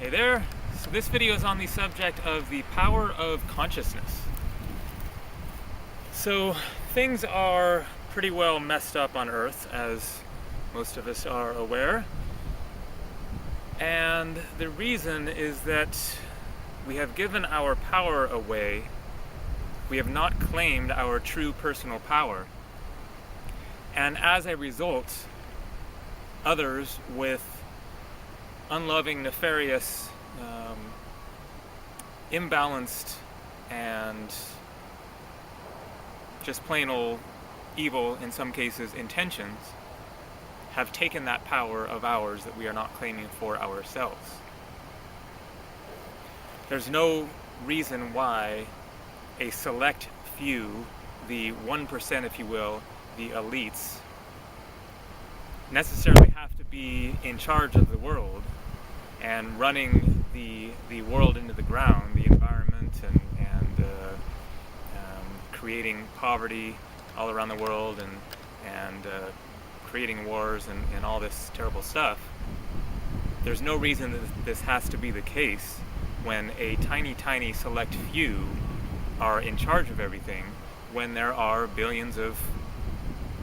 Hey there. So this video is on the subject of the power of consciousness. So things are pretty well messed up on Earth, as most of us are aware. And the reason is that we have given our power away. We have not claimed our true personal power. And as a result, others with unloving, nefarious, imbalanced, and just plain old evil, in some cases, intentions, have taken that power of ours that we are not claiming for ourselves. There's no reason why a select few, the 1%, if you will, the elites, necessarily have to be in charge of the world and running the world into the ground, the environment, and creating poverty all around the world, and creating wars and all this terrible stuff. There's no reason that this has to be the case when a tiny select few are in charge of everything, when there are billions of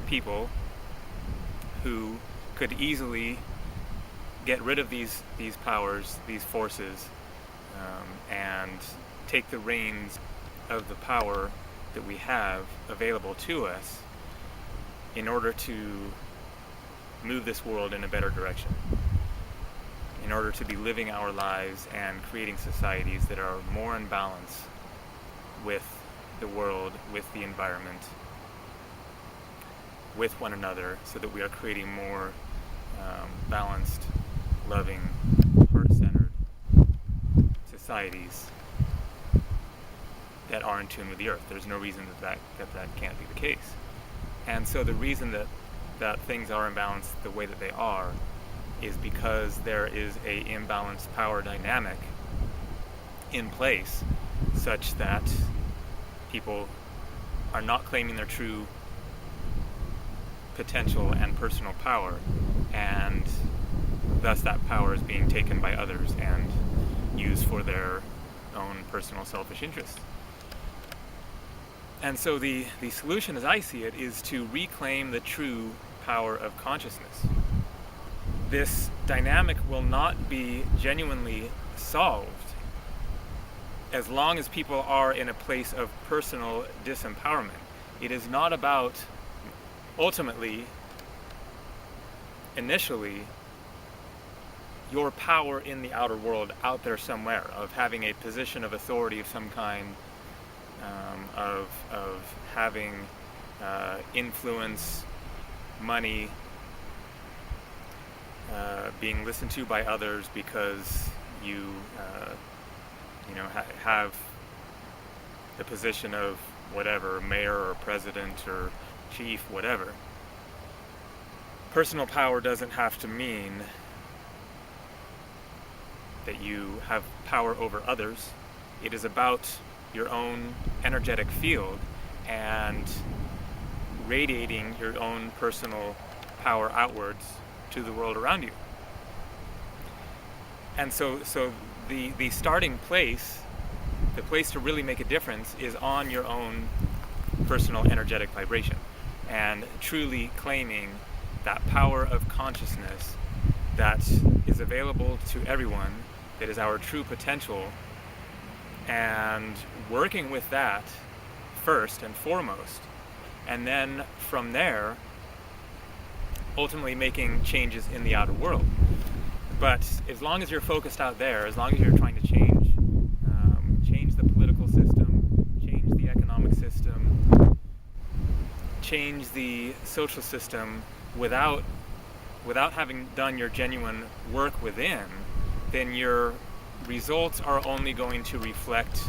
people who could easily get rid of these powers, these forces, and take the reins of the power that we have available to us in order to move this world in a better direction, in order to be living our lives and creating societies that are more in balance with the world, with the environment, with one another, so that we are creating more balanced, loving, heart-centered societies that are in tune with the earth. There's no reason that can't be the case. And so the reason that things are imbalanced the way that they are is because there is a imbalanced power dynamic in place, such that people are not claiming their true potential and personal power, and thus that power is being taken by others and used for their own personal selfish interests. And so the solution, as I see it, is to reclaim the true power of consciousness. This dynamic will not be genuinely solved as long as people are in a place of personal disempowerment. It is not about, ultimately, initially, your power in the outer world out there somewhere, of having a position of authority of some kind, of having influence, money, being listened to by others because you have the position of whatever, mayor or president or chief, whatever. Personal power doesn't have to mean that you have power over others. It is about your own energetic field and radiating your own personal power outwards to the world around you. And so the starting place, the place to really make a difference, is on your own personal energetic vibration, and truly claiming that power of consciousness that is available to everyone, that is our true potential, and working with that first and foremost, and then from there ultimately making changes in the outer world. But as long as you're focused out there, as long as you're trying to change the political system, change the economic system, change the social system without having done your genuine work within, then your results are only going to reflect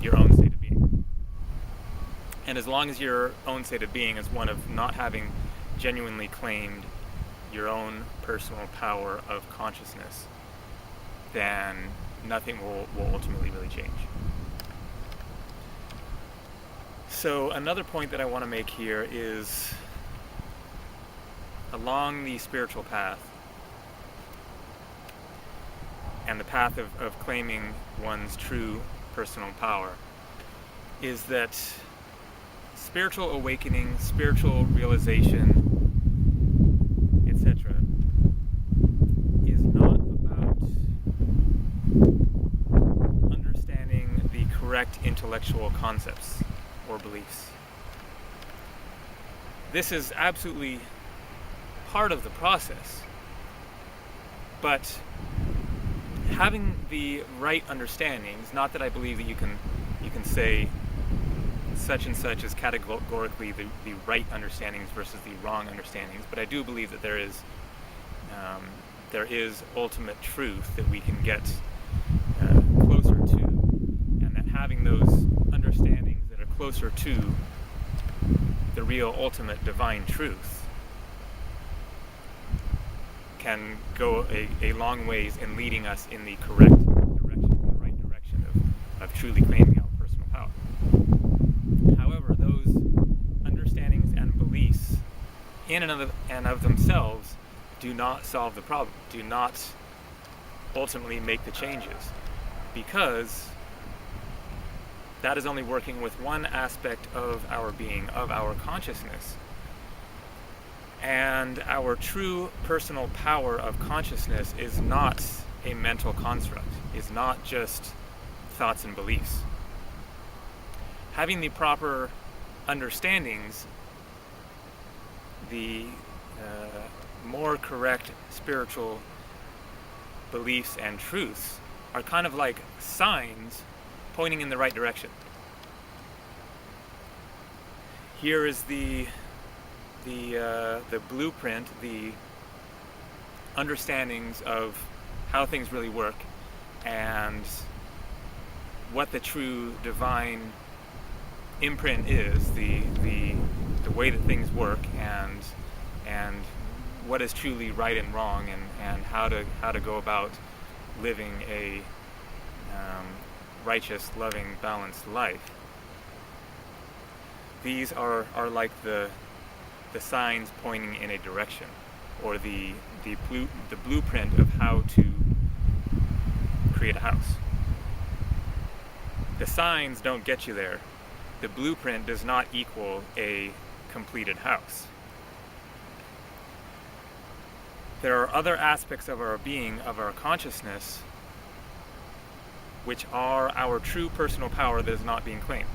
your own state of being. And as long as your own state of being is one of not having genuinely claimed your own personal power of consciousness, then nothing will ultimately really change. So another point that I want to make here is, along the spiritual path, and the path of claiming one's true personal power is that spiritual awakening, spiritual realization, etc., is not about understanding the correct intellectual concepts or beliefs. This is absolutely part of the process, but having the right understandings, not that I believe that you can say such and such is categorically the right understandings versus the wrong understandings, but I do believe that there is ultimate truth that we can get closer to, and that having those understandings that are closer to the real ultimate divine truth can go a long ways in leading us in the correct direction, the right direction of truly claiming our personal power. However, those understandings and beliefs in and of themselves do not solve the problem, do not ultimately make the changes, because that is only working with one aspect of our being, of our consciousness. And our true personal power of consciousness is not a mental construct, is not just thoughts and beliefs. Having the proper understandings, the more correct spiritual beliefs and truths are kind of like signs pointing in the right direction. Here is the blueprint, the understandings of how things really work and what the true divine imprint is, the way that things work, and what is truly right and wrong, and how to go about living a righteous, loving, balanced life. These are like the signs pointing in a direction, or the blueprint of how to create a house. The signs don't get you there. The blueprint does not equal a completed house. There are other aspects of our being, of our consciousness, which are our true personal power that is not being claimed.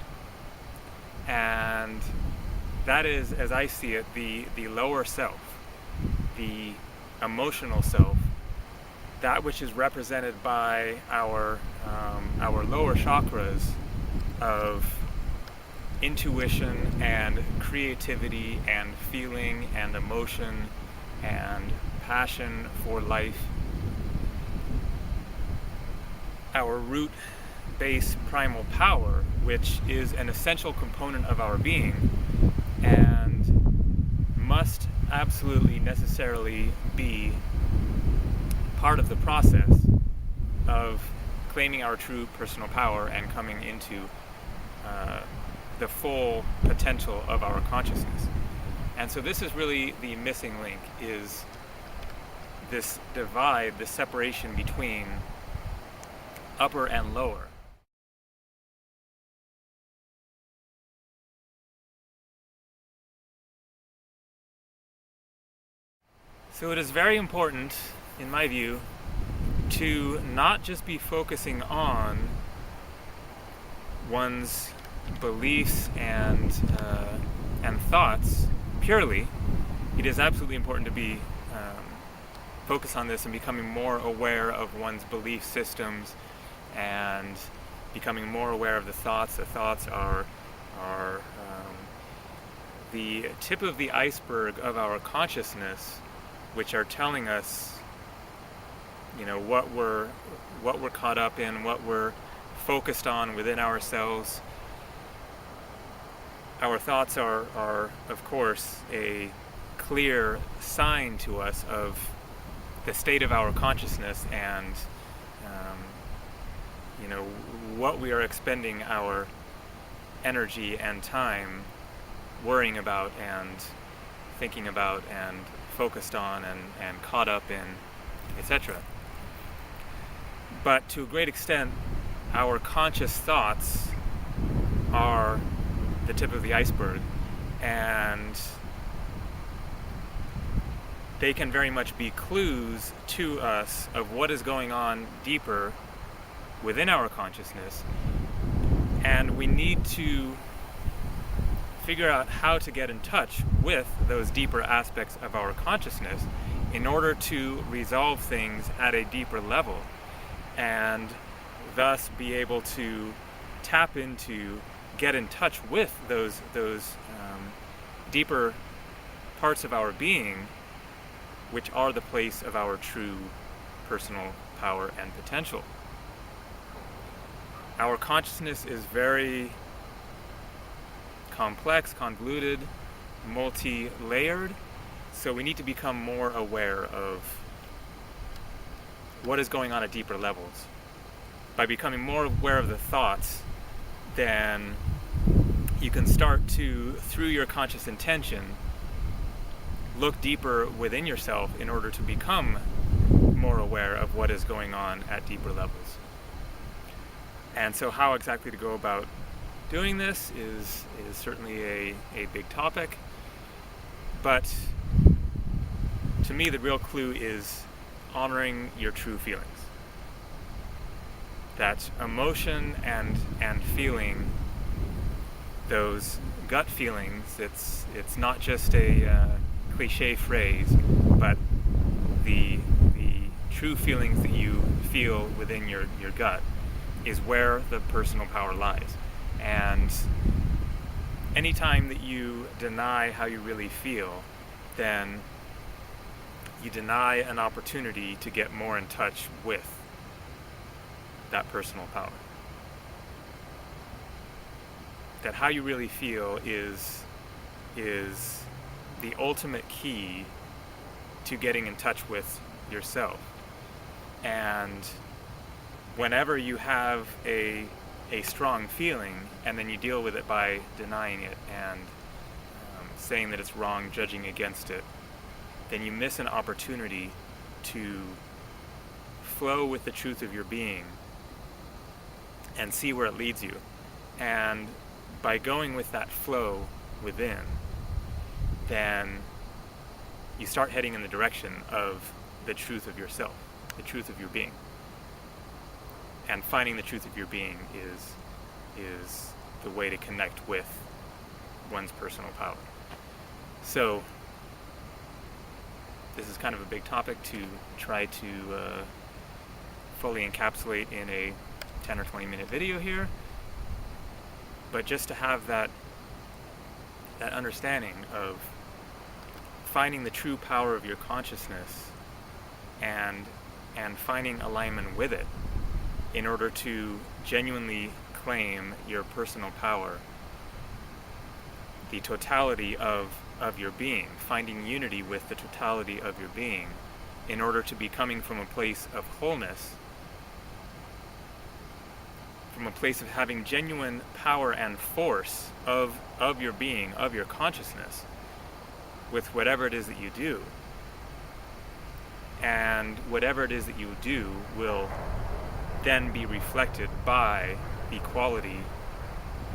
And that is, as I see it, the lower self, the emotional self, that which is represented by our lower chakras of intuition and creativity and feeling and emotion and passion for life. Our root base primal power, which is an essential component of our being and must absolutely necessarily be part of the process of claiming our true personal power and coming into the full potential of our consciousness. And so this is really the missing link, is this divide, this separation between upper and lower. So it is very important, in my view, to not just be focusing on one's beliefs and thoughts purely. It is absolutely important to be focus on this and becoming more aware of one's belief systems and becoming more aware of the thoughts. The thoughts are the tip of the iceberg of our consciousness, which are telling us, what we're caught up in, what we're focused on within ourselves. Our thoughts are of course a clear sign to us of the state of our consciousness and what we are expending our energy and time worrying about and thinking about and focused on and caught up in, etc. But to a great extent, our conscious thoughts are the tip of the iceberg, and they can very much be clues to us of what is going on deeper within our consciousness, and we need to figure out how to get in touch with those deeper aspects of our consciousness in order to resolve things at a deeper level, and thus be able to tap into, get in touch with those deeper parts of our being, which are the place of our true personal power and potential. Our consciousness is very complex, convoluted, multi-layered, so we need to become more aware of what is going on at deeper levels. By becoming more aware of the thoughts, then you can start to, through your conscious intention, look deeper within yourself in order to become more aware of what is going on at deeper levels. And so how exactly to go about doing this is certainly a big topic, but to me the real clue is honoring your true feelings. That emotion and feeling, those gut feelings, it's not just a cliche phrase, but the true feelings that you feel within your gut is where the personal power lies. And anytime that you deny how you really feel, then you deny an opportunity to get more in touch with that personal power. That how you really feel is the ultimate key to getting in touch with yourself. And whenever you have a strong feeling and then you deal with it by denying it and saying that it's wrong, judging against it, then you miss an opportunity to flow with the truth of your being and see where it leads you. And by going with that flow within, then you start heading in the direction of the truth of yourself, the truth of your being. And finding the truth of your being is the way to connect with one's personal power. So this is kind of a big topic to try to fully encapsulate in a 10 or 20 minute video here, but just to have that understanding of finding the true power of your consciousness and finding alignment with it in order to genuinely claim your personal power, the totality of your being, finding unity with the totality of your being in order to be coming from a place of wholeness, from a place of having genuine power and force of your being, of your consciousness, with whatever it is that you do. And whatever it is that you do will then be reflected by the quality,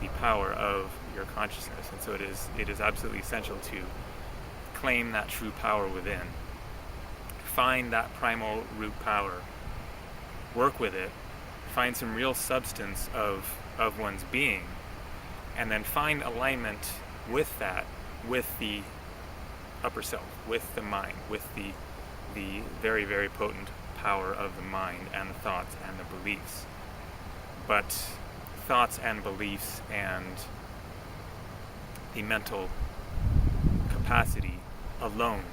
the power of your consciousness. And so it is absolutely essential to claim that true power within. Find that primal root power, work with it, find some real substance of one's being, and then find alignment with that, with the upper self, with the mind, with the very, very potent power of the mind and the thoughts and the beliefs. But thoughts and beliefs and the mental capacity alone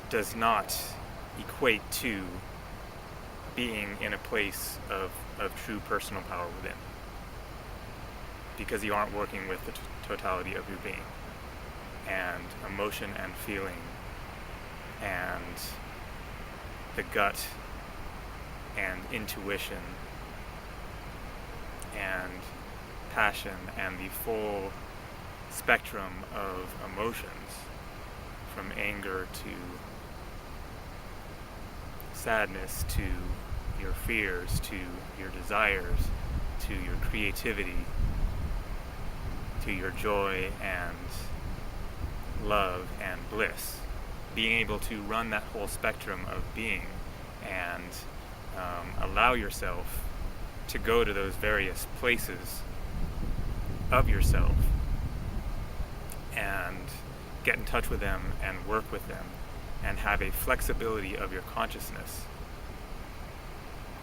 does not equate to being in a place of true personal power within, because you aren't working with the totality of your being, and emotion and feeling and the gut and intuition and passion and the full spectrum of emotions, from anger to sadness to your fears, to your desires, to your creativity, to your joy and love and bliss. Being able to run that whole spectrum of being and allow yourself to go to those various places of yourself and get in touch with them and work with them and have a flexibility of your consciousness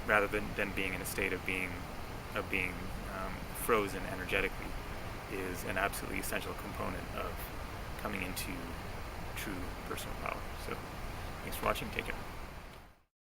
rather than being in a state of being frozen energetically is an absolutely essential component of coming into true personal power. So thanks for watching. Take care.